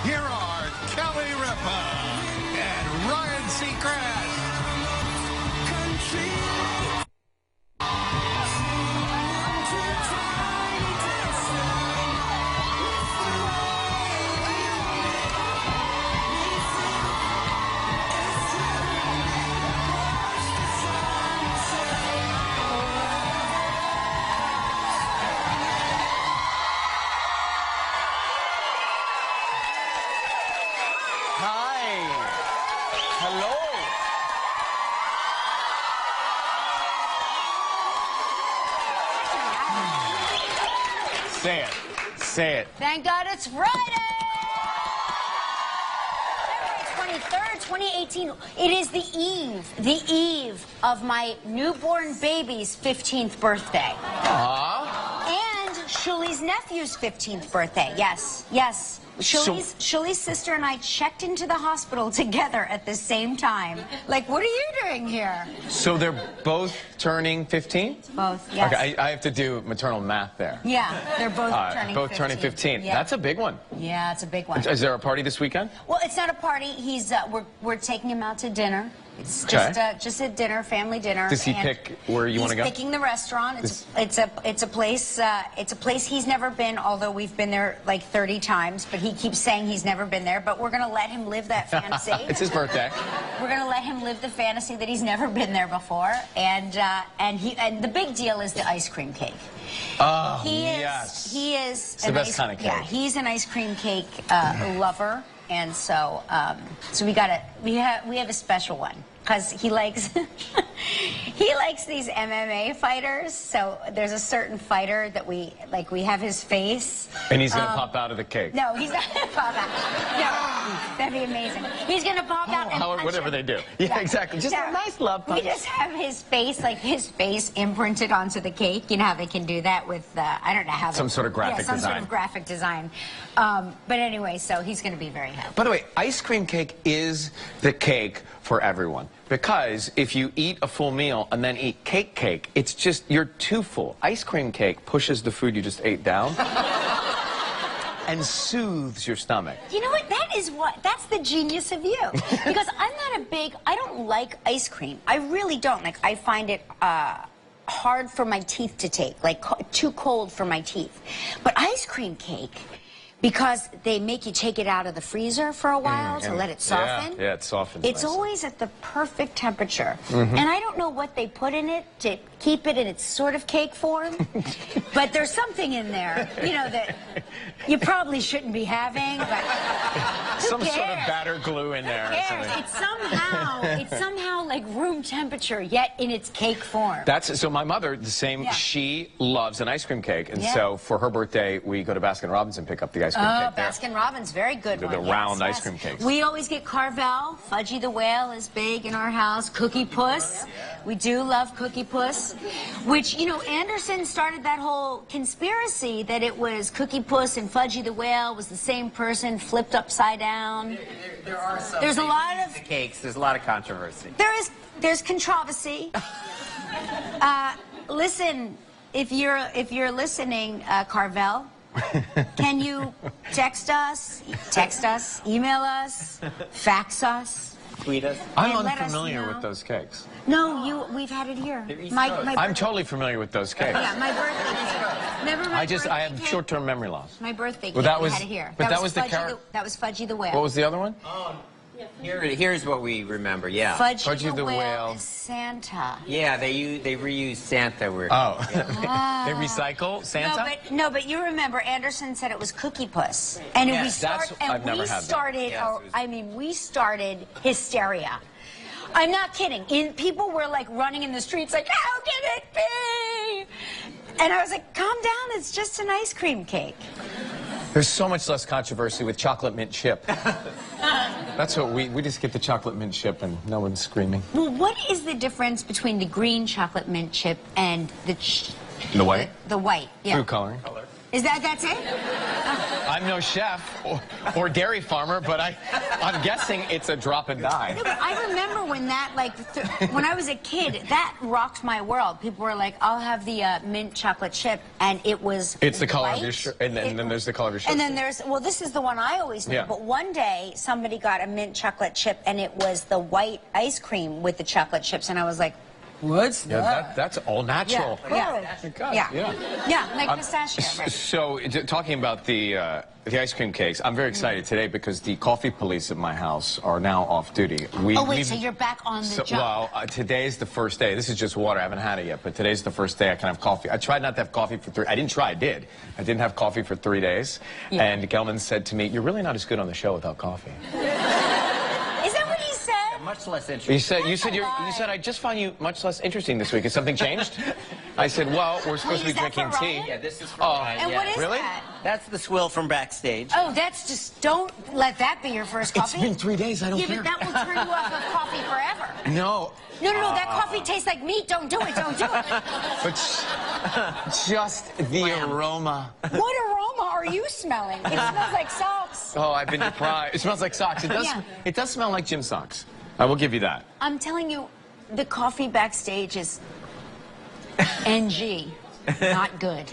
here are Kelly Ripa and Ryan Seacrest. Say it. Say it. Thank God it's Friday! February 23rd, 2018. It is the eve of my newborn baby's 15th birthday. Aww. And Shuli's nephew's 15th birthday. Yes, yes. Shuli's sister and I checked into the hospital together at the same time. Like, what are you doing here? So they're both turning 15? Both, yes. Okay, I have to do maternal math there. Yeah, they're both turning 15. Both turning 15. Yeah. That's a big one. Yeah, it's a big one. Is there a party this weekend? Well, it's not a party. He's we're taking him out to dinner. It's just a dinner, family dinner. Does he pick where you want to go? He's picking the restaurant. It's a place he's never been, although we've been there like 30 times. But he keeps saying he's never been there. But we're gonna let him live that fantasy. It's his birthday. We're gonna let him live the fantasy that he's never been there before. And the big deal is the ice cream cake. Oh, yes. He is. It's the best kind of cake. Yeah, he's an ice cream cake lover. And so, we have a special one because he likes these MMA fighters. So there's a certain fighter that we have his face. And he's gonna pop out of the cake. No, he's not gonna pop out. No, that'd be amazing. He's gonna pop out and whatever they do. Yeah, exactly. Just a nice love punch. We just have his face imprinted onto the cake. You know how they can do that with I don't know how. Some sort of graphic design. Some sort of graphic design. But anyway, so he's gonna be very happy. By the way, ice cream cake is the cake for everyone. Because if you eat a full meal and then eat cake, it's just, you're too full. Ice cream cake pushes the food you just ate down and soothes your stomach. You know what? That's the genius of you. Because I don't like ice cream. I really don't. Like, I find it hard for my teeth to take, like too cold for my teeth. But ice cream cake, because they make you take it out of the freezer for a while to let it soften. Yeah, it softens. It's nice. always at the perfect temperature. And I don't know what they put in it to keep it in its sort of cake form, but there's something in there, you know, that you probably shouldn't be having, but some sort of batter glue in there. Who cares? It's somehow like room temperature, yet in its cake form. So my mother, the same, she loves an ice cream cake, and so for her birthday, we go to Baskin Robbins and pick up the ice cream cake there. Baskin Robbins, very good one. The round ice cream cakes. We always get Carvel. Fudgy the Whale is big in our house. Cookie Puss. We do love Cookie Puss. Which, you know, Anderson started that whole conspiracy that it was Cookie Puss and Fudgy the Whale was the same person flipped upside down. There's a lot of cakes. There's a lot of controversy. There's controversy. Listen, if you're listening, Carvel, can you text us, email us, fax us? Tweet us. I'm unfamiliar with those cakes. No, we've had it here. I'm totally familiar with those cakes. Yeah, my birthday. Never mind. I have short-term memory loss. My birthday cake, we had it here. But that was the That was Fudgy the Whale. What was the other one? Here's what we remember, yeah. Fudgy the Whale is Santa. Yeah, they reuse Santa. They recycle Santa? No, but you remember Anderson said it was Cookie Puss. And I've never had that. We started hysteria. I'm not kidding. People were like running in the streets like, how can it be? And I was like, calm down, it's just an ice cream cake. There's so much less controversy with chocolate mint chip. That's what we just get the chocolate mint chip and no one's screaming. Well, what is the difference between the green chocolate mint chip and the white? The white, yeah. Food coloring. That's it? I'm no chef or dairy farmer, but I'm guessing it's a drop and die. No, but I remember when that, like, when I was a kid, that rocked my world. People were like, I'll have the mint chocolate chip, and it was It's the color white. of your shirt, and then there's the color of your shirt. And then there's, well, this is the one I always knew, Yeah. but one day somebody got a mint chocolate chip, and it was the white ice cream with the chocolate chips, and I was like, what's that? That's all natural. Yeah. Yeah, like pistachio. Right. So, talking about the ice cream cakes, I'm very excited today because the coffee police at my house are now off duty. Oh, wait, so you're back on the job. Well, today's the first day. This is just water. I haven't had it yet, but today's the first day I can have coffee. I tried not to have coffee for I didn't try, I did. I didn't have coffee for 3 days, and Gelman said to me, you're really not as good on the show without coffee. Is that what he said? Much less interesting. You said I just find you much less interesting this week. Has something changed? I said, well, we're supposed to be Is that drinking for tea. Ryan? Yeah, this is And what is Really? that? That's the swill from backstage. Oh, that's just, don't let that be your first coffee. It's been 3 days. I don't Yeah, care. but that will turn you off of coffee forever. No. No, that coffee tastes like meat. Don't do it. Don't do it. But just the aroma. What aroma are you smelling? It smells like socks. Oh, I've been deprived. It smells like socks. It does. Yeah. It does smell like gym socks. I will give you that. I'm telling you, the coffee backstage is NG. Not good.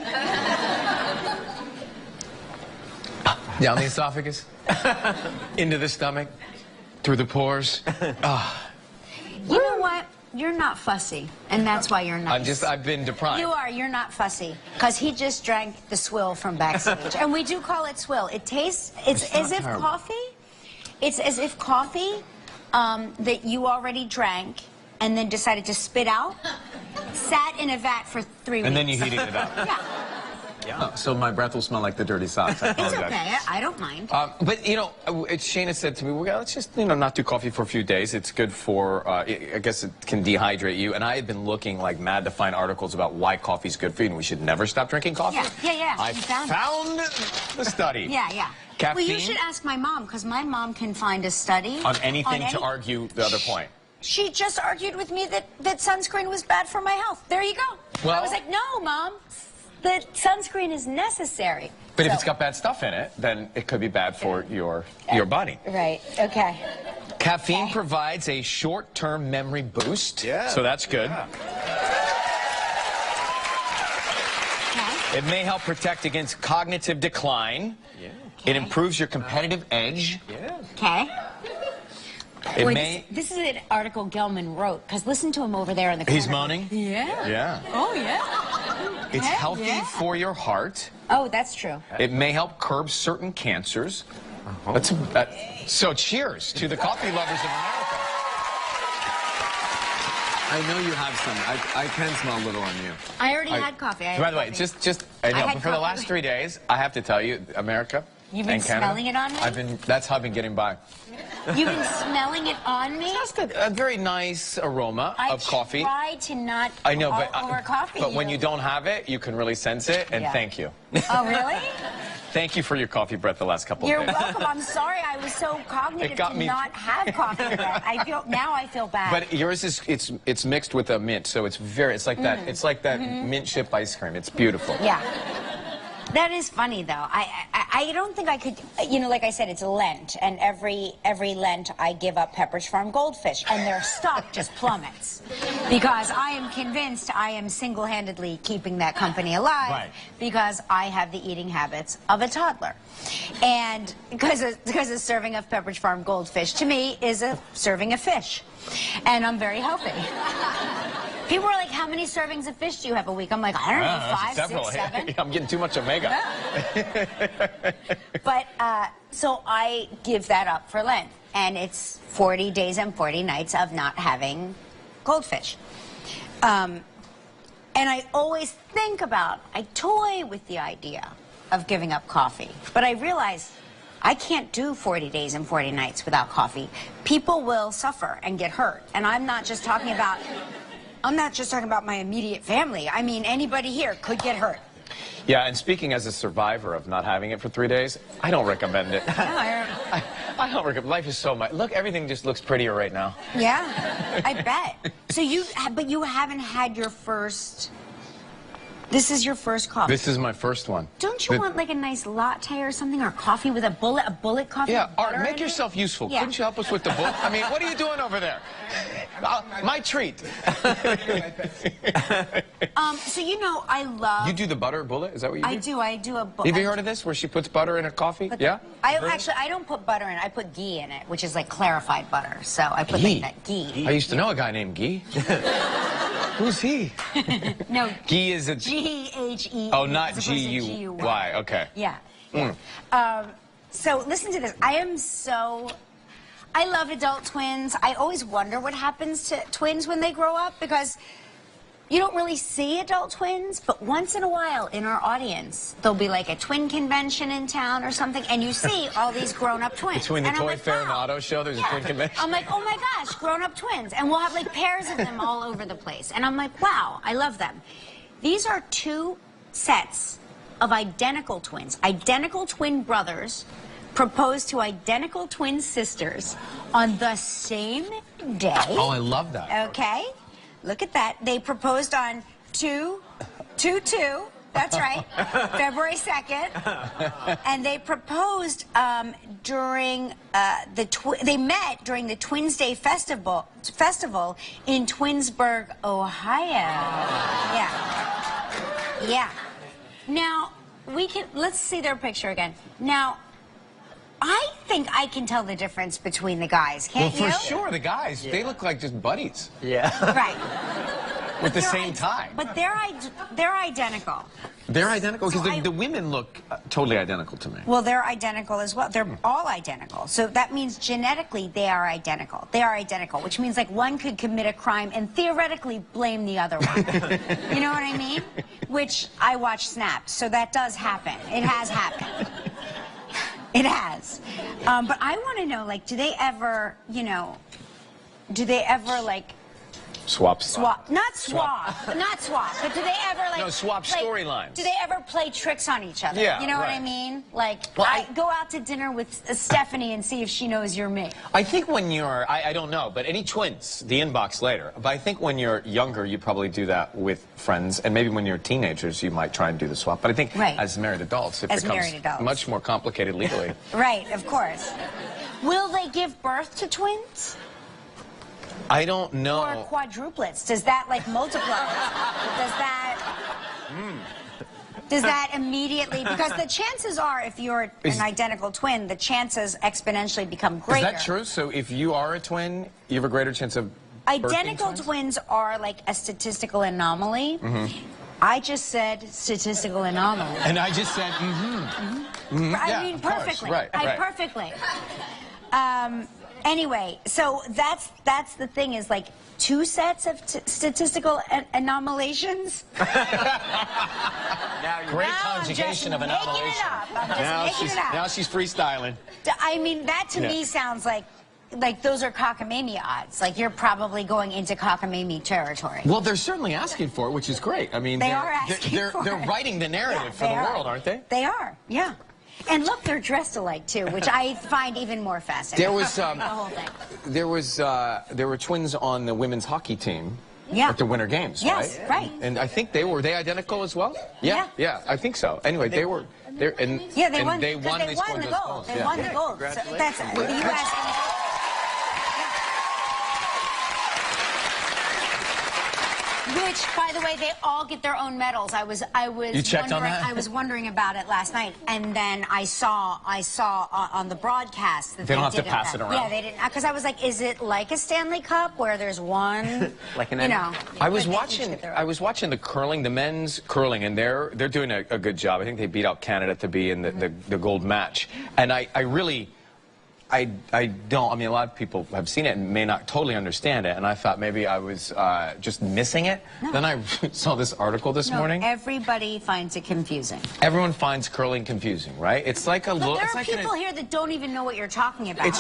Down the esophagus, into the stomach, through the pores. You know what? You're not fussy, and that's why you're nice. I've been deprived. You are. You're not fussy, because he just drank the swill from backstage, and we do call it swill. It tastes. It's as if terrible. coffee. It's as if coffee that you already drank and then decided to spit out, sat in a vat for 3 weeks. And then you heated it up. Yeah. So my breath will smell like the dirty socks. I It's apologize. okay. I don't mind. But, you know, Shayna said to me, well, let's just, not do coffee for a few days. It's good for, I guess it can dehydrate you. And I had been looking like mad to find articles about why coffee's good for you and we should never stop drinking coffee. Yeah. I You found the study. Yeah. Caffeine? Well, you should ask my mom, because my mom can find a study. On anything to argue the other point. She just argued with me that sunscreen was bad for my health. There you go. Well- I was like, no, Mom. The sunscreen is necessary. But if it's got bad stuff in it, then it could be bad for your body. Right, okay. Caffeine provides a short-term memory boost. Yeah. So that's good. Okay. It may help protect against cognitive decline. Yeah. It improves your competitive edge. Yeah. Okay. It Boy, may... this is an article Gelman wrote, because listen to him over there in the corner. He's moaning? Yeah. Yeah. Oh, yeah. It's Yeah, healthy yeah. for your heart. Oh, that's true. It may help curb certain cancers. So cheers to the coffee lovers of America. I know you have some. I can smell a little on you. I already had coffee. By the way, just I know, had but for the coffee. last 3 days, I have to tell you, America You've been and Canada, smelling it on me? That's how I've been getting by. You've been smelling it on me? That's good. A very nice aroma of coffee. I try to not I know, but over coffee. but when you don't have it, you can really sense it, and Yeah. thank you. Oh, really? Thank you for your coffee breath the last couple You're of days. welcome. I'm sorry I was so cognitive It got to me- not have coffee yet. Now I feel bad. But yours is it's mixed with a mint, so it's like that. It's like that mint chip ice cream. It's beautiful. Yeah. That is funny, though. I don't think I could, like I said, it's Lent, and every Lent I give up Pepperidge Farm goldfish, and their stock just plummets. Because I am convinced I am single-handedly keeping that company alive, Right. because I have the eating habits of a toddler. And because a serving of Pepperidge Farm goldfish, to me, is a serving of fish. And I'm very healthy. People are like, how many servings of fish do you have a week? I'm like, I don't know, 5, several. 6, 7. I'm getting too much omega. But, so I give that up for Lent. And it's 40 days and 40 nights of not having goldfish. And I always think about, I toy with the idea of giving up coffee. But I realize I can't do 40 days and 40 nights without coffee. People will suffer and get hurt. And I'm not just talking about my immediate family. I mean, anybody here could get hurt. Yeah, and speaking as a survivor of not having it for 3 days, I don't recommend it. Yeah, I don't recommend. Life is so much. Look, everything just looks prettier right now. yeah, I bet. So but you haven't had your first This is your first coffee. This is my first one. Don't you want like a nice latte or something, or coffee with a bullet coffee? Yeah, with Art, butter make in yourself it? useful. Yeah. Couldn't you help us with the book? I mean, what are you doing over there? My treat. So you know, I love. You do the butter bullet? Is that what you do? I do a bullet. Have you heard of this, where she puts butter in a coffee? But Yeah? I don't put butter in it. I put ghee in it, which is like clarified butter. So I put Ghee? like that ghee. I used to know a guy named Guy. Who's he? No. Guy is a... G-H-E. Oh, not as opposed to G-U-Y. Okay. Yeah. So listen to this. I love adult twins. I always wonder what happens to twins when they grow up, because you don't really see adult twins, but once in a while in our audience, there'll be like a twin convention in town or something, and you see all these grown-up twins. Between the And I'm toy like, fair and the wow. auto show, there's a twin convention. I'm like, oh my gosh, grown-up twins. And we'll have like pairs of them all over the place. And I'm like, wow, I love them. These are two sets of identical twins, identical twin brothers, proposed to identical twin sisters on the same day. Oh, I love that. Okay, look at that. They proposed on 2/2/2. That's right, February 2nd, and they proposed during they met during the Twins Day festival in Twinsburg, Ohio. Yeah. Now let's see their picture again. Now, I think I can tell the difference between the guys, can't you? Well, for sure, the guys, they look like just buddies. Yeah. Right. With the same tie. But they're identical. They're identical? Because So the women look totally identical to me. Well, they're identical as well. They're all identical. So that means genetically they are identical. They are identical, which means like one could commit a crime and theoretically blame the other one. You know what I mean? Which I watch Snapped, so that does happen. It has happened. It has. But I want to know, like, do they ever, like, Swap. not swap, but do they ever, like... No, swap storylines. Do they ever play tricks on each other? Yeah, You know what I right. mean? Like, Well, I go out to dinner with Stephanie and see if she knows you're me. I think when you're, I don't know, but any twins, the inbox later. But I think when you're younger, you probably do that with friends. And maybe when you're teenagers, you might try and do the swap. But I think as married adults, it becomes much more complicated legally. Right, of course. Will they give birth to twins? I don't know. Or quadruplets? Does that, like, multiply? Does that immediately... Because the chances are, if you're an identical twin, the chances exponentially become greater. Is that true? So if you are a twin, you have a greater chance of Identical twins are like a statistical anomaly. I just said statistical anomaly. And I just said, I mean, perfectly. Right. Perfectly. Anyway, so that's the thing, is like two sets of statistical anomalations. Great conjugation of anomalation. Now she's freestyling. I mean, that to me sounds like those are cockamamie odds. Like, you're probably going into cockamamie territory. Well, they're certainly asking for it, which is great. I mean, they're writing the narrative for the world, aren't they? They are, yeah. And look, they're dressed alike too, which I find even more fascinating. There was the whole thing. There were twins on the women's hockey team. Yeah. At the Winter Games, yes, right? And I think they identical as well? Yeah, I think so. Anyway, they won. They won the gold. They won the gold. So that's the U.S. Which, by the way, they all get their own medals. You checked on that? I was wondering about it last night, and then I saw on the broadcast that they don't have to pass it around. Yeah, they didn't, because I was like, is it like a Stanley Cup where there's one? Like an I was watching the curling, the men's curling, and they're doing a good job. I think they beat out Canada to be in the gold match, and I don't. I mean, a lot of people have seen it and may not totally understand it, and I thought maybe I was just missing it. No. Then I saw this article this morning. Everybody finds it confusing. Everyone finds curling confusing, right? It's like a little. But there are people here that don't even know what you're talking about.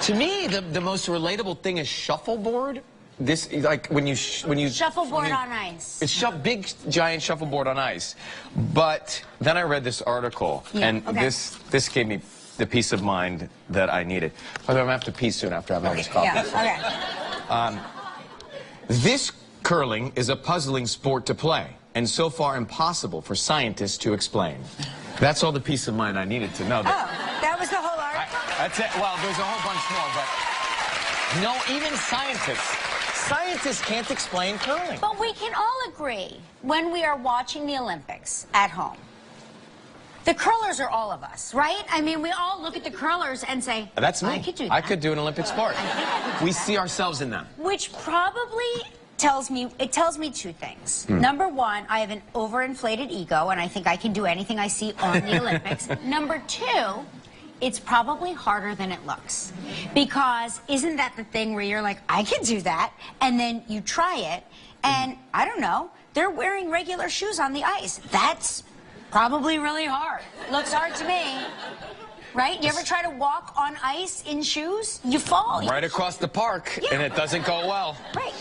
To me, the most relatable thing is shuffleboard. This, like when you shuffleboard on ice. It's big giant shuffleboard on ice. But then I read this article, and this gave me the peace of mind that I needed. By the way, I'm going to have to pee soon after I've had this coffee. Yeah, okay. This curling is a puzzling sport to play. and so far impossible for scientists to explain. That's all the peace of mind I needed to know. Oh, that was the whole article? That's it. Well, there's a whole bunch more, but no, even scientists can't explain curling. But we can all agree, when we are watching the Olympics at home, the curlers are all of us, right? I mean, we all look at the curlers and say, that's me. I could do that. I could do an Olympic sport. I think I could do We that. see ourselves in them. Which probably tells me two things. Number one, I have an overinflated ego, and I think I can do anything I see on the Olympics. Number two, it's probably harder than it looks. Because isn't that the thing where you're like, I can do that, and then you try it, and I don't know, they're wearing regular shoes on the ice. That's probably really hard. Looks hard to me. Right? You ever try to walk on ice in shoes? You fall. Right across the park, Yeah. and it doesn't go well. Right.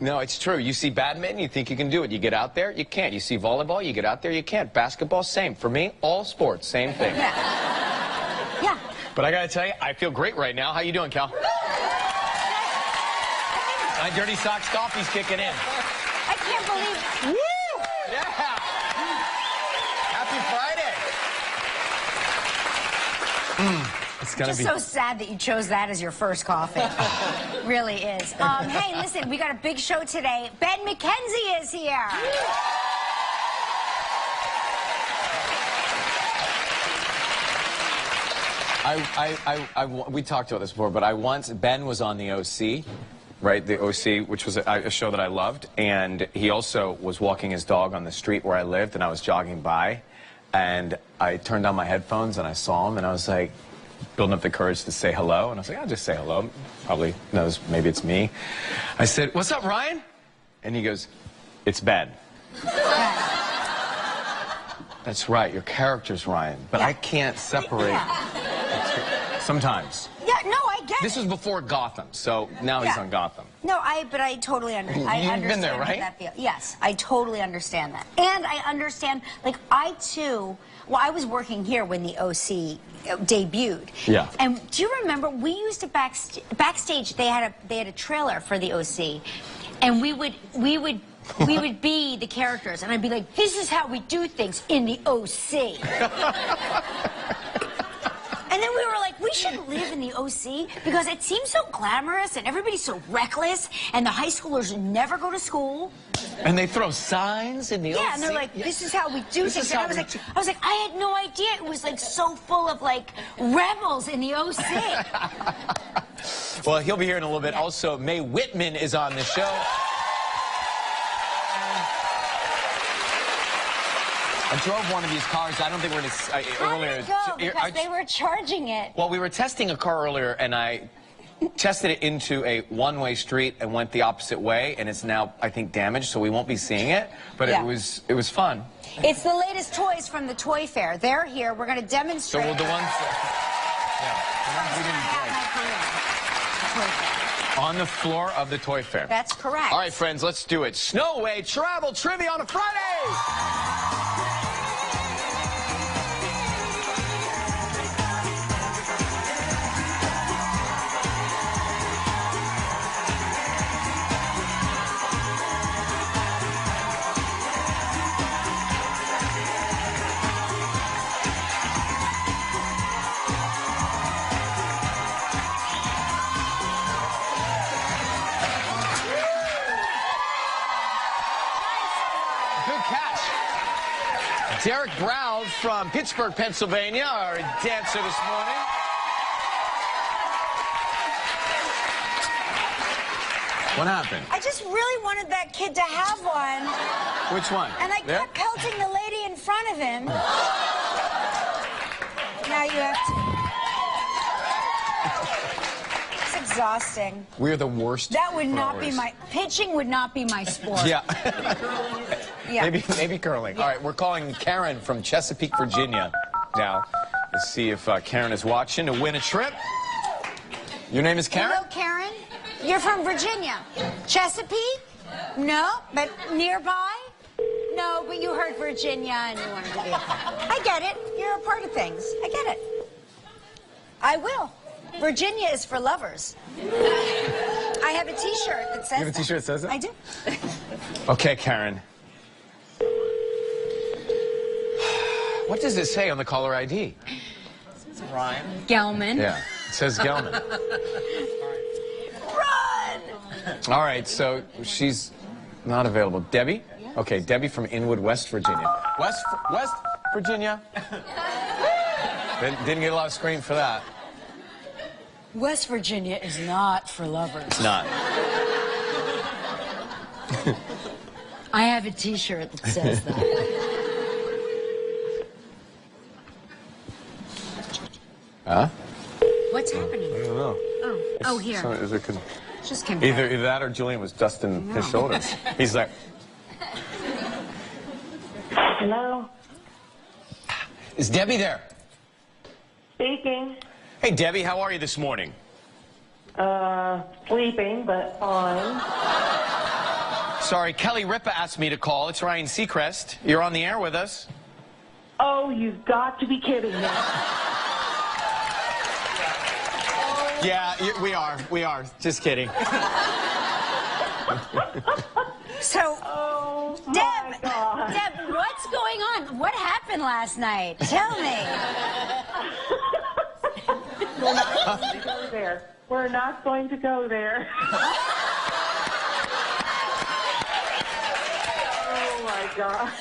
No, it's true. You see badminton, you think you can do it. You get out there, you can't. You see volleyball, you get out there, you can't. Basketball, same. For me, all sports, same thing. Yeah. Yeah. But I gotta tell you, I feel great right now. How you doing, Cal? My Dirty Socks coffee's kicking in. I can't believe. Woo! Yeah! Happy Friday! It's gonna Just be so sad that you chose that as your first coffee. Really is. Hey, listen, we got a big show today. Ben McKenzie is here. we talked about this before, but Ben was on the OC, right? The OC, which was a show that I loved, and he also was walking his dog on the street where I lived, and I was jogging by, and I turned on my headphones, and I saw him, and I was like, building up the courage to say hello, and I was like, I'll just say hello. Probably knows maybe it's me. I said, what's up, Ryan? And he goes, it's Ben. That's right, your character's Ryan, but I can't separate. Yeah. Sometimes. Yeah, no, I get This it. was before Gotham, so now he's Yeah. on Gotham. No, but I totally understand. You've been there, right? That feels. Yes, I totally understand that. And I understand, like, I too, well, I was working here when the OC debuted. Yeah. And do you remember, we used to backstage, they had a trailer for the OC, and we would be the characters, and I'd be like, this is how we do things in the OC. And then we were like, we should live in the OC because it seems so glamorous and everybody's so reckless and the high schoolers never go to school. And they throw signs in the OC. Yeah, and they're like, this is how we do things. And I was like, I had no idea it was like so full of like rebels in the OC. Well, he'll be here in a little bit. Also, Mae Whitman is on the show. I drove one of these cars. I don't think we're going to... How did it go? Because they were charging it. Well, we were testing a car earlier, and I tested it into a one-way street and went the opposite way, and it's now, I think, damaged, so we won't be seeing it. But Yeah. it was fun. It's the latest toys from the Toy Fair. They're here. We're going to So demonstrate. the ones... On the floor of the Toy Fair. That's correct. All right, friends, let's do it. Snowway Travel Trivia on a Friday! Good catch. Derek Brown from Pittsburgh, Pennsylvania, our dancer this morning. What happened? I just really wanted that kid to have one. Which one? And I kept pelting the lady in front of him. Now you have to... It's exhausting. We're the worst. That would not be throwers. my... Pitching would not be my sport. Yeah. Yeah. Maybe curling. All right, we're calling Karen from Chesapeake, Virginia now. Let's see if Karen is watching to win a trip. Your name is Karen? Hello, Karen. You're from Virginia. Chesapeake? No, but nearby? No, but you heard Virginia and you wanted to be a part. I get it. You're a part of things. I get it. I will. Virginia is for lovers. I have a T-shirt that says You have a T-shirt that says that? I do. Okay, Karen. What does it say on the caller ID? Ryan. Gelman. Yeah, it says Gelman. Run! All right, so she's not available. Debbie? Okay, Debbie from Inwood, West Virginia. West Virginia? Didn't get a lot of screen for that. West Virginia is not for lovers. It's not. I have a T-shirt that says that. Huh? What's happening? I don't know. Oh, here. Just came back. Either that or Julian was dusting his shoulders. He's like... Hello? Is Debbie there? Speaking. Hey, Debbie, how are you this morning? Sleeping, but fine. Sorry, Kelly Ripa asked me to call. It's Ryan Seacrest. You're on the air with us. Oh, you've got to be kidding me. Yeah, we are. Just kidding. So, Oh, my Deb, God. Deb, what's going on? What happened last night? Tell me. We're not going to go there. We're not going to go there. Oh, my God.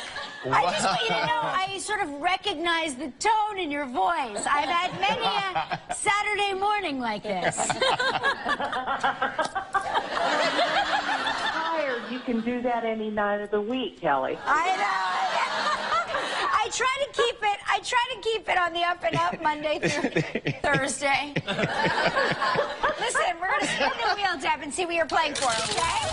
I just want you to know, I sort of recognize the tone in your voice. I've had many a Saturday morning like this. Tired. You can do that any night of the week, Kelly. I know. I try to keep it on the up and up Monday through Thursday. Listen, we're going to spin the wheel, Deb, and see what you're playing for, okay?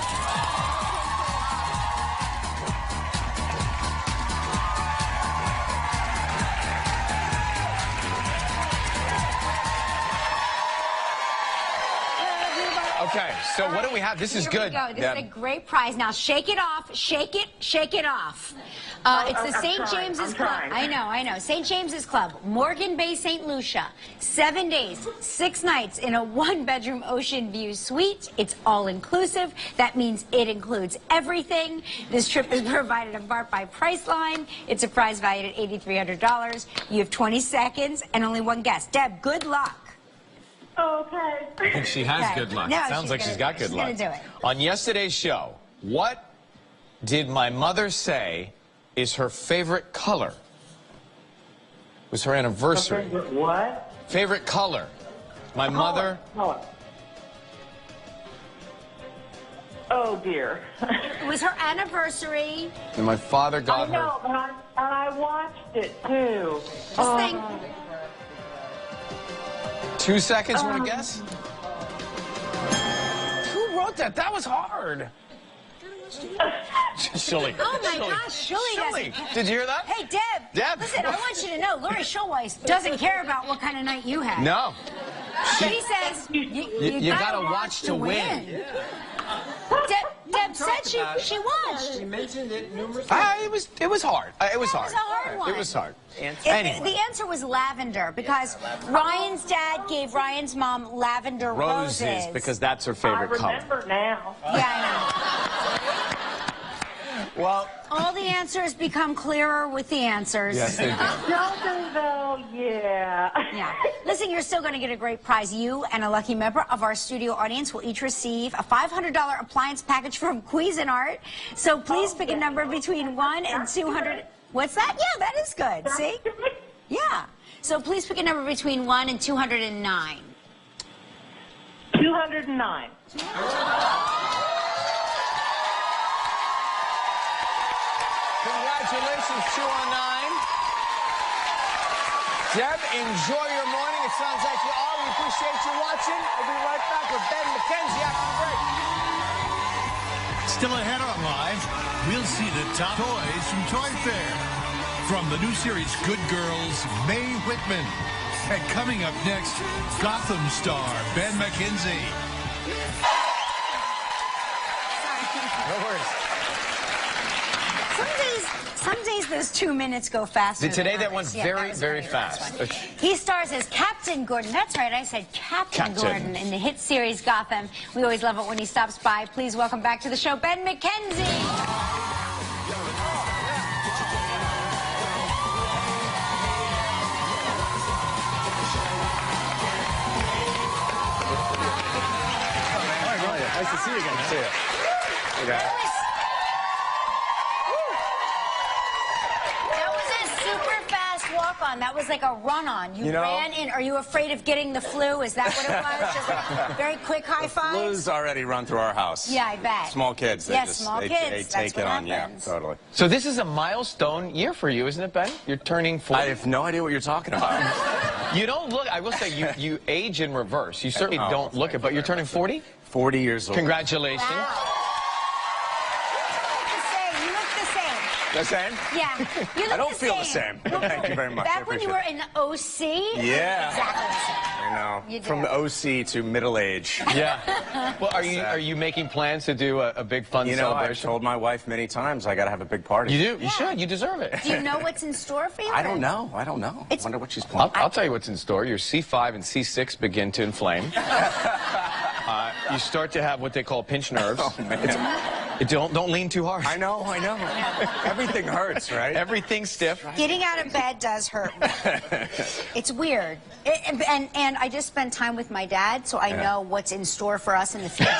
Okay, so what do we have? This is Here good. we go. This Deb. is a great prize. Now shake it off. Shake it off. It's the St. James's Club. I know. St. James's Club, Morgan Bay, St. Lucia. 7 days, 6 nights in a 1-bedroom ocean view suite. It's all inclusive. That means it includes everything. This trip is provided in part by Priceline. It's a prize valued at $8,300. You have 20 seconds and only one guess. Deb, good luck. Okay. I think she has Okay. good luck. No, Sounds like she's got good luck. She's gonna do it. On yesterday's show, what did my mother say is her favorite color? It was her anniversary. What? Favorite color. My mother... Color. Oh, dear. It was her anniversary. And my father I got her... know, and I watched it, too. Just think. 2 seconds, want to guess? Who wrote that? That was hard. Shirley. Oh my gosh, Shirley doesn't. Did you hear that? Hey, Deb. Deb. Listen, I want you to know, Laurie Schulweis doesn't care about what kind of night you had. No. She says You gotta watch to win. Deb said she watched. She mentioned it numerous times. It was hard. It was hard. was a hard one. It was hard. The answer was lavender because Ryan's dad gave Ryan's mom lavender roses. Because that's her I favorite color. remember now. Yeah, Well, I know. All the answers become clearer with the answers. yes, they do. Don't they, though? Yeah. Yeah. Listen, you're still going to get a great prize. You and a lucky member of our studio audience will each receive a $500 appliance package from Cuisinart. So please pick a number between 1 and 200. What's that? Yeah, that is good. See? Yeah. So please pick a number between 1 and 209. 209. Congratulations, 209. Deb, enjoy your morning. It sounds like you are. We appreciate you watching. We'll be right back with Ben McKenzie after the break. Still ahead on Live, we'll see the top toys from Toy Fair. From the new series Good Girls, Mae Whitman. And coming up next, Gotham star Ben McKenzie. No worries. Some days those 2 minutes go faster. Today than that others. one's Yeah, very, that was very fast fast. one. He stars as Captain Gordon. That's right, I said Captain Gordon in the hit series Gotham. We always love it when he stops by. Please welcome back to the show, Ben McKenzie. Nice to see you again. See you. Okay. That was a super fast walk-on. That was like a run-on. You ran in. Are you afraid of getting the flu? Is that what it was? Just like very quick high fives? Flu's already run through our house. Yeah, I bet. Small kids. They just, small they, kids. They That's take what it on. happens. Yeah, totally. So this is a milestone year for you, isn't it, Ben? You're turning 40. I have no idea what you're talking about. You don't look, I will say, you age in reverse. You certainly don't look it, but you're turning 40? 40 years old. Congratulations. Wow. You look the same. The same? Yeah. You look I don't feel the same. Thank you very much. Back when you were in OC? Yeah. Exactly the same. I know. You do. From the OC to middle age. Yeah. Well, are you making plans to do a big fun celebration? I've told my wife many times I got to have a big party. You do? You should. You deserve it. Do you know what's in store for you? I don't know. I wonder what she's planning. I'll tell you what's in store. Your C5 and C6 begin to inflame. You start to have what they call pinched nerves. Oh, man. Don't lean too hard. I know. Everything hurts, right? Everything's stiff. Getting out of bed does hurt. It's weird. And I just spent time with my dad, so I know what's in store for us in the future.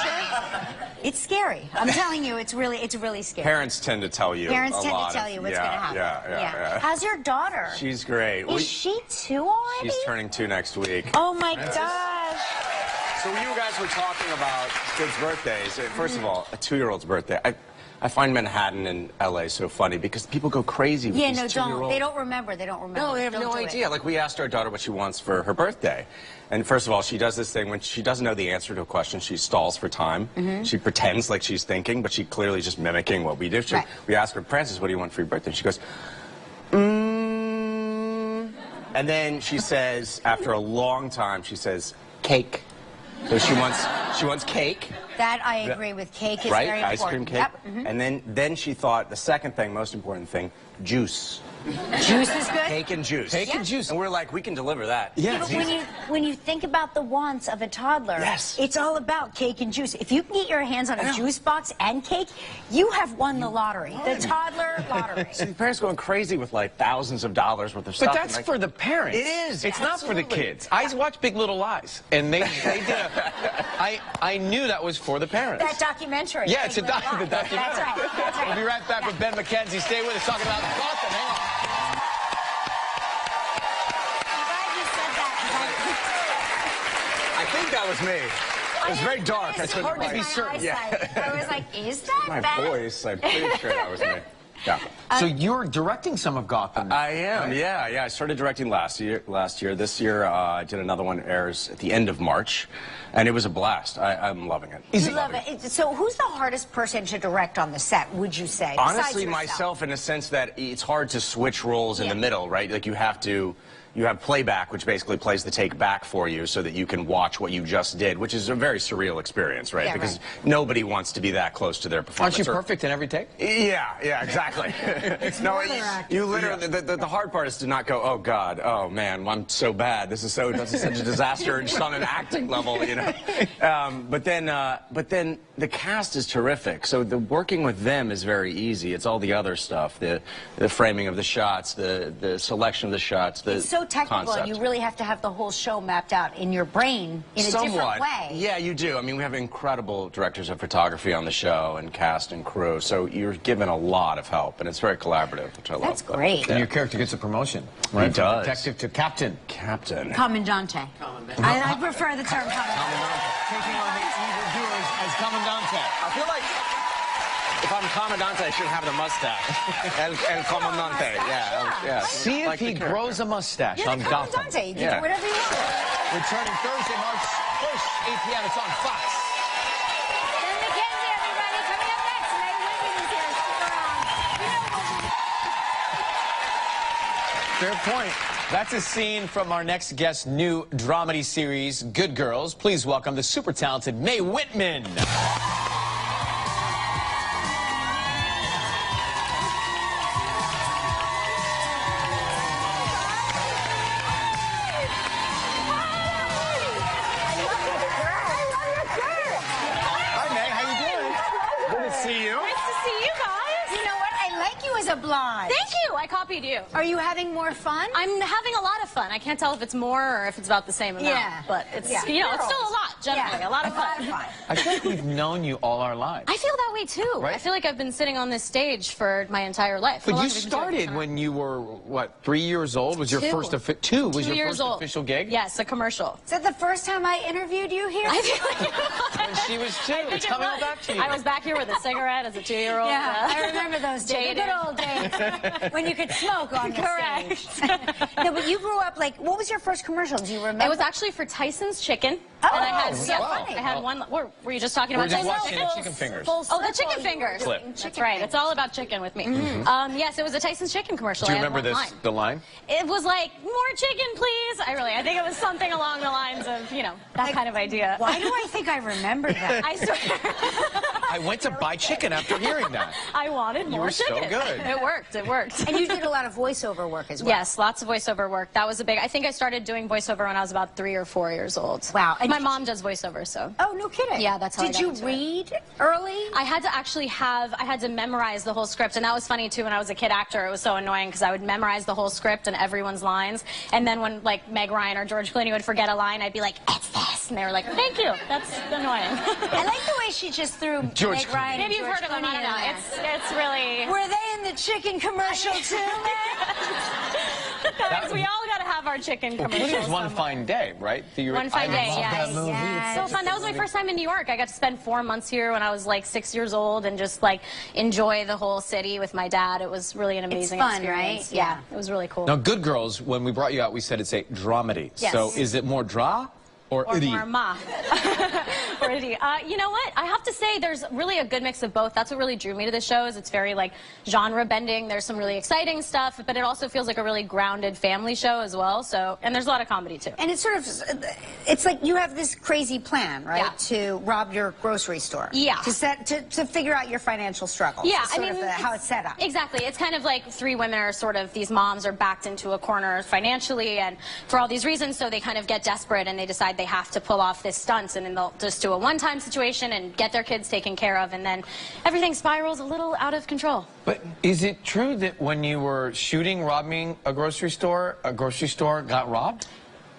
It's scary. I'm telling you, it's really scary. Parents tend to tell you Parents a tend lot to tell you what's going to happen. Yeah. How's your daughter? She's great. Is she 2 already? She's turning 2 next week. Oh my gosh. So you guys were talking about kids' birthdays. First of all, a 2-year-old's birthday. I find Manhattan and LA so funny because people go crazy with these 2-year-olds. They don't remember. No, they have no idea. Like, we asked our daughter what she wants for her birthday. And first of all, she does this thing when she doesn't know the answer to a question, she stalls for time. She pretends like she's thinking, but she clearly is just mimicking what we do. We ask her, Frances, what do you want for your birthday? She goes, And then she says, after a long time, she says, cake. So she wants cake. That I agree with. Cake is right? very important. Ice cream cake. Yep. And then she thought the second thing, most important thing, juice. Juice is good? Cake and juice. Cake and juice. And we're like, we can deliver that. Yeah, but when you think about the wants of a toddler, it's all about cake and juice. If you can get your hands on a juice box and cake, you have won the lottery. The toddler lottery. So the parents going crazy with like thousands of dollars worth of stuff. But that's for the parents. It is. It's not for the kids. I watched Big Little Lies, and they did I knew that was for the parents. That documentary. Yeah, it's the documentary. That's right. We'll be right back with Ben McKenzie. Stay with us talking about Gotham. Hang on. I think that was me. It was very dark. It's I hard to be certain. I was like, is that my bad? voice. I'm pretty sure that was me. Yeah. So you're directing some of Gotham. I am. Right? Yeah. I started directing last year. This year, I did another one. Airs at the end of March, and it was a blast. I'm loving it. You love it. So who's the hardest person to direct on the set, would you say? Honestly, myself, in the sense that it's hard to switch roles in the middle, right? Like you have playback, which basically plays the take back for you so that you can watch what you just did, which is a very surreal experience, right? Yeah, because nobody wants to be that close to their performance. Aren't you perfect in every take? Yeah, exactly. You literally, the hard part is to not go, oh, God, oh, man, I'm so bad. This is such a disaster just on an acting level, you know? But then the cast is terrific. So the working with them is very easy. It's all the other stuff, the framing of the shots, the selection of the shots, It's so technical, concept. and you really have to have the whole show mapped out in your brain in a different way. Yeah, you do. I mean, we have incredible directors of photography on the show, and cast and crew, so you're given a lot of help, and it's very collaborative, which I love. That's great. And your character gets a promotion, right? He does. From detective to captain. Captain. Commandante. I prefer the term commandante. Taking on the evildoers as Commandante. I feel like if I'm Commandante, I should have the mustache. El Commandante, yeah. See if like he grows a mustache You're on the Gotham. commandante. You can do whatever you want. Returning Thursday, March 1st, 8 p.m. It's on Fox. Ben McKenzie, everybody. Coming up next, Mae Whitman is here. Stick around. Fair point. That's a scene from our next guest's new dramedy series, Good Girls. Please welcome the super talented Mae Whitman. A blonde. Thank you. I copied you. Are you having more fun? I'm having a lot of fun. I can't tell if it's more or if it's about the same amount. Yeah. But it's, you know, it's still a lot, generally. A lot of fun. I feel like we've known you all our lives. I feel that way, too. Right? I feel like I've been sitting on this stage for my entire life. But you started when you were, what, 3 years old? Was your first official gig? Yes, a commercial. Is that the first time I interviewed you here? I feel like And she was too. It's coming all back to you. I was back here with a cigarette as a 2-year-old. Yeah, I remember those days. The good old days when you could smoke on the stage. No, but you grew up like, what was your first commercial? Do you remember? It was actually for Tyson's Chicken. Oh, and I had, so funny. I had one. Were you just talking We're about just Tyson's watching Chicken? Chicken Fingers. Oh, the chicken fingers. Clip. That's right. It's all about chicken with me. Yes, it was a Tyson's Chicken commercial. Do you I had remember one this? line. The line? It was like, more chicken, please. I think it was something along the lines of, you know, that kind of idea. Why do I think I remember that? I swear. I went to buy chicken after hearing that. I wanted more were so chicken. good. It worked. It worked. And you did a lot of voiceover work as well. Yes, lots of voiceover work. That was a big. I think I started doing voiceover when I was about 3 or 4 years old. Wow. And my mom does voiceover, so. Oh, no kidding. Yeah, that's how I Did got you into it. read early? I had to actually I had to memorize the whole script, and that was funny too when I was a kid actor. It was so annoying because I would memorize the whole script and everyone's lines, and then when like Meg Ryan or George Clooney would forget a line, I'd be like, it's this, and they were like, thank you. That's annoying. I like the way she just threw George Meg Ryan. Maybe and you've George heard of them. I don't Clooney know. in there. It's really. Were they in the chicken commercial too, Guys, we all got to have our chicken Well, commercials. it was One Fine Day, right? One Fine Day, yes. Yes. So fun. That was my first time in New York. I got to spend 4 months here when I was like 6 years old and just like enjoy the whole city with my dad. It was really an amazing fun, experience. right? Yeah, it was really cool. Now, Good Girls, when we brought you out, we said it's a dramedy. Yes. So is it more dra or Or iddy? more ma. Or iddy. You know what? I have to say there's really a good mix of both. That's what really drew me to the show is it's very like genre bending. There's some really exciting stuff, but it also feels like a really grounded family show as well. So, and there's a lot of comedy too. And it's sort of, it's like you have this crazy plan, right? Yeah. To rob your grocery store. Yeah. To figure out your financial struggles. Yeah, It's sort of how it's set up. Exactly. It's kind of like 3 women are sort of, these moms are backed into a corner financially and for all these reasons, so they kind of get desperate and they decide they have to pull off this stunt, and then they'll just do a one-time situation and get their kids taken care of, and then everything spirals a little out of control. But is it true that when you were shooting robbing a grocery store got robbed?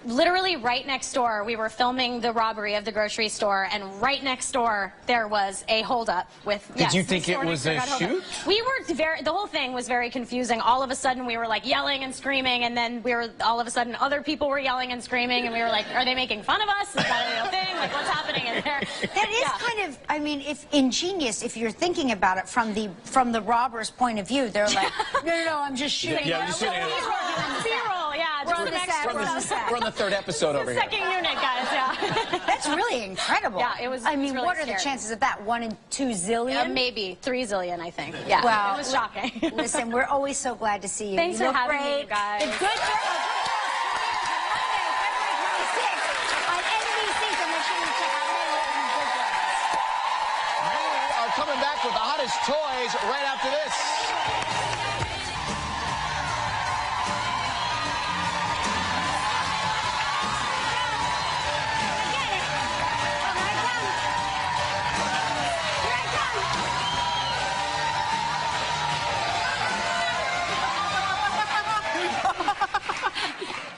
Literally right next door, we were filming the robbery of the grocery store, and right next door there was a holdup with. Did you think it was a shoot? We were the whole thing was very confusing. All of a sudden we were like yelling and screaming, and then all of a sudden other people were yelling and screaming, and we were like, are they making fun of us? Is that a real thing? Like, what's happening in there? That is kind of, I mean, if ingenious, if you're thinking about it from the robber's point of view. They're like, no, I'm just shooting. Yeah, just shooting. B-roll, yeah. Just an extra. We're on the 3rd episode over here. Second unit, guys, yeah. That's really incredible. Yeah, it was. I mean, really what are the scary. chances of that? 1 in 2 zillion? Maybe 3 zillion, I think. Yeah. Wow. It was shocking. Listen, we're always so glad to see you. Thanks you for look having great. me, you guys. The Good Girls. On NBC, so make sure you check out Mae Whitman and Good Girls. We are coming back with the hottest toys right after this.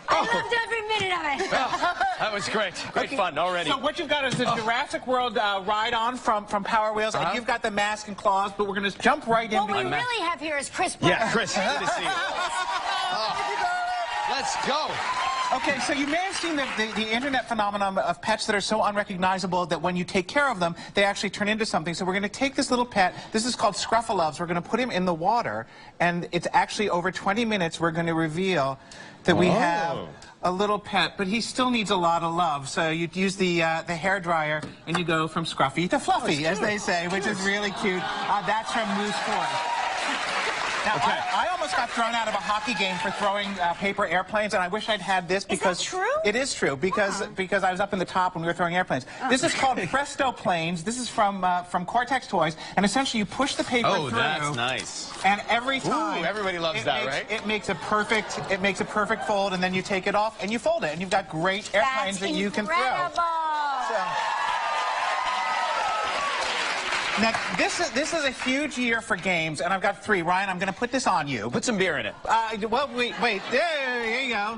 I loved every minute of it. That was great. Great fun already. So what you've got is the Jurassic World ride-on from Power Wheels, and you've got the mask and claws, but we're going to jump right in. What we really have here is Chris Byrne. Yeah, Chris, good to see you. Let's go. Okay, so you may have seen the internet phenomenon of pets that are so unrecognizable that when you take care of them, they actually turn into something. So we're going to take this little pet. This is called Scruffaloves. We're going to put him in the water, and it's actually over 20 minutes we're going to reveal that we have a little pet, but he still needs a lot of love. So you use the hair dryer, and you go from scruffy to fluffy, as they say, which is really cute. That's from Moose Ford. Now, I almost got thrown out of a hockey game for throwing paper airplanes, and I wish I'd had this because... Is that true? It is true, because I was up in the top when we were throwing airplanes. This is called Presto Planes. This is from Cortex Toys, and essentially you push the paper through. Oh, that's nice. And every time... Ooh, everybody loves that, right? It makes a perfect fold, and then you take it off, and you fold it, and you've got great airplanes that you can throw. Incredible. So, Now, this is a huge year for games, and I've got 3. Ryan, I'm going to put this on you. Put some beer in it. Well, wait. There you go.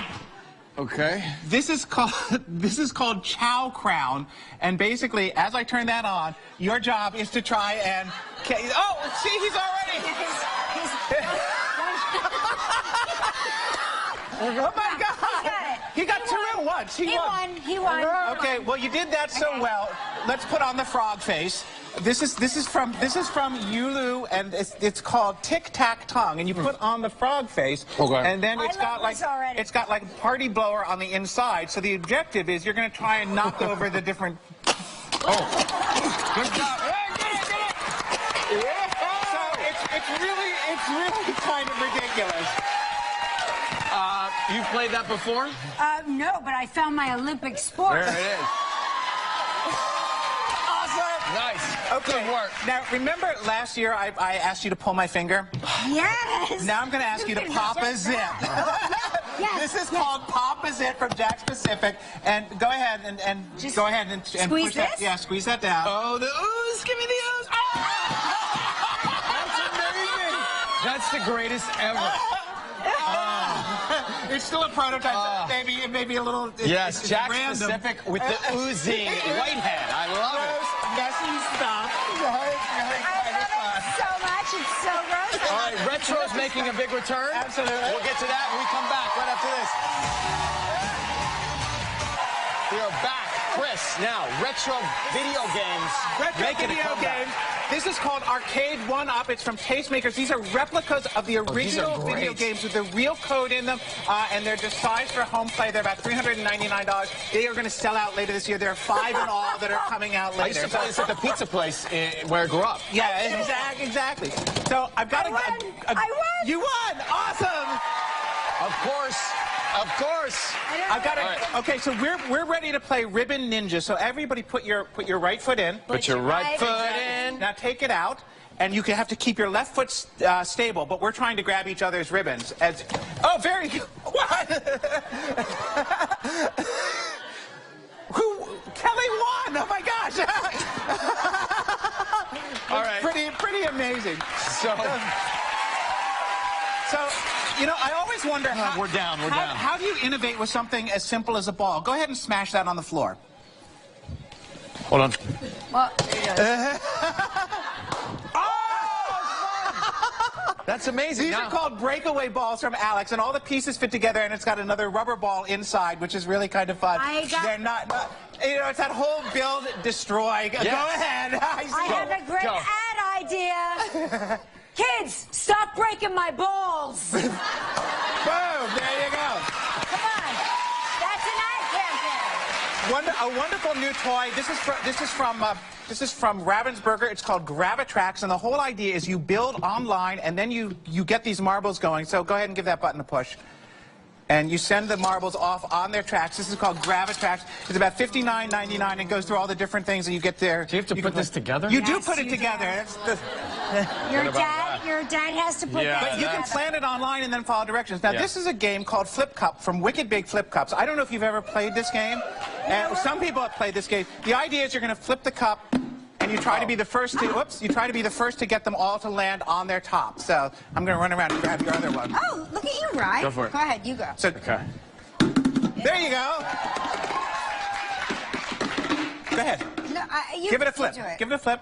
Okay. This is called Chow Crown, and basically, as I turn that on, your job is to try and. Oh, see, he's already. Oh my God! He got 2 at once. He won. Okay, well, you did that so well. Let's put on the frog face. This is from Yulu, and it's called Tic Tac Tongue, and you put on the frog face, and then it's got like a party blower on the inside. So the objective is you're going to try and knock over the different. Oh, good job! Hey, get it! So it's really kind of ridiculous. You've played that before? No, but I found my Olympic sport. There it is. Nice. Okay. Good work. Now, remember last year I asked you to pull my finger? Yes. Now I'm going to ask you to pop a zip. Yes. This is called Pop a Zip from Jack's Pacific. And go ahead and squeeze push that. this? Yeah, squeeze that down. Oh, the ooze. Give me the ooze. Oh! That's amazing. That's the greatest ever. It's still a prototype. Maybe a little. Yes, it's Jack's random. Pacific with the oozing whitehead. I love it. Messy stuff. I love it so much. It's so gross. All right, Retro's making a big return. Absolutely. We'll get to that when we come back right after this. We are back. Chris, now, retro video games. Retro video games. This is called Arcade 1-Up. It's from Tastemakers. These are replicas of the original video games with the real code in them, and they're just sized for home play. They're about $399. They are going to sell out later this year. There are 5 in all that are coming out later. I used to play this at the pizza place where I grew up. Yeah, exactly. So I've got I won. You won! Awesome! Of course. Of course. I've got right. Okay, so we're ready to play Ribbon Ninja. So everybody put your right foot in. Put your right foot in. Now take it out, and you have to keep your left foot stable. But we're trying to grab each other's ribbons. Oh, very good. What? Kelly won! Oh my gosh! All right. Pretty amazing. So, you know, I always wonder how... We're down. How do you innovate with something as simple as a ball? Go ahead and smash that on the floor. Hold on. Well, there you go. That's amazing. These are called breakaway balls from Alex, and all the pieces fit together, and it's got another rubber ball inside, which is really kind of fun. They're not you know, it's that whole build, destroy. Yes. Go ahead. I have a great ad idea. Kids, stop breaking my balls. Boom, there you go. Come on. That's an ad campaign. A wonderful new toy. This is from Ravensburger. It's called Gravitrax, and the whole idea is you build online, and then you get these marbles going. So go ahead and give that button a push. And you send the marbles off on their tracks. This is called Gravitrax. It's about $59.99 and goes through all the different things, and you get there. Do you have to put this together? You do put it together. Your dad has to put that But you together. can plan it online and then follow directions. Now, this is a game called Flip Cup from Wicked Big Flip Cups. I don't know if you've ever played this game. And some people have played this game. The idea is you're going to flip the cup, and you try to be the first to. You try to be the first to get them all to land on their top. So I'm going to run around and grab your other one. Oh, look at you, Ryan. Go for it. Go ahead, you go. So, Okay. there you go. Go ahead. No, Give it a flip. Do it. Give it a flip.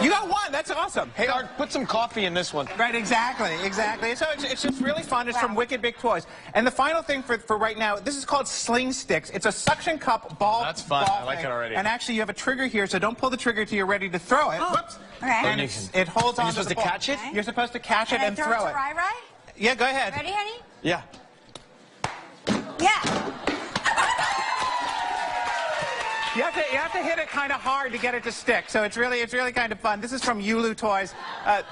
You got one. That's awesome. Hey, Art, put some coffee in this one. Right, exactly. So it's just really fun. It's from Wicked Big Toys. And the final thing for right now, this is called Sling Sticks. It's a suction cup ball. That's fun. Ball I like thing. it already. And actually, you have a trigger here, so don't pull the trigger till you're ready to throw it. Whoops. Okay. And it holds on. You're supposed to catch it? You're supposed to catch it and Can I throw it it. to Rai? Yeah, go ahead. Ready, honey? Yeah. Yeah. You have to hit it kind of hard to get it to stick. So it's really kind of fun. This is from Yulu Toys. Look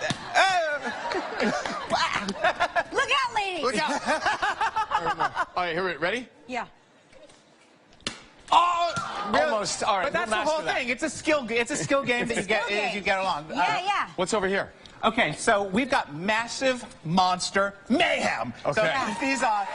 out, ladies. Look out. All right, here, ready? Yeah. Oh, Almost. All right, but that's we'll the whole master that. thing. It's a skill game that you get as you get along. Yeah. What's over here? Okay, so we've got massive monster mayhem. Okay. So these are.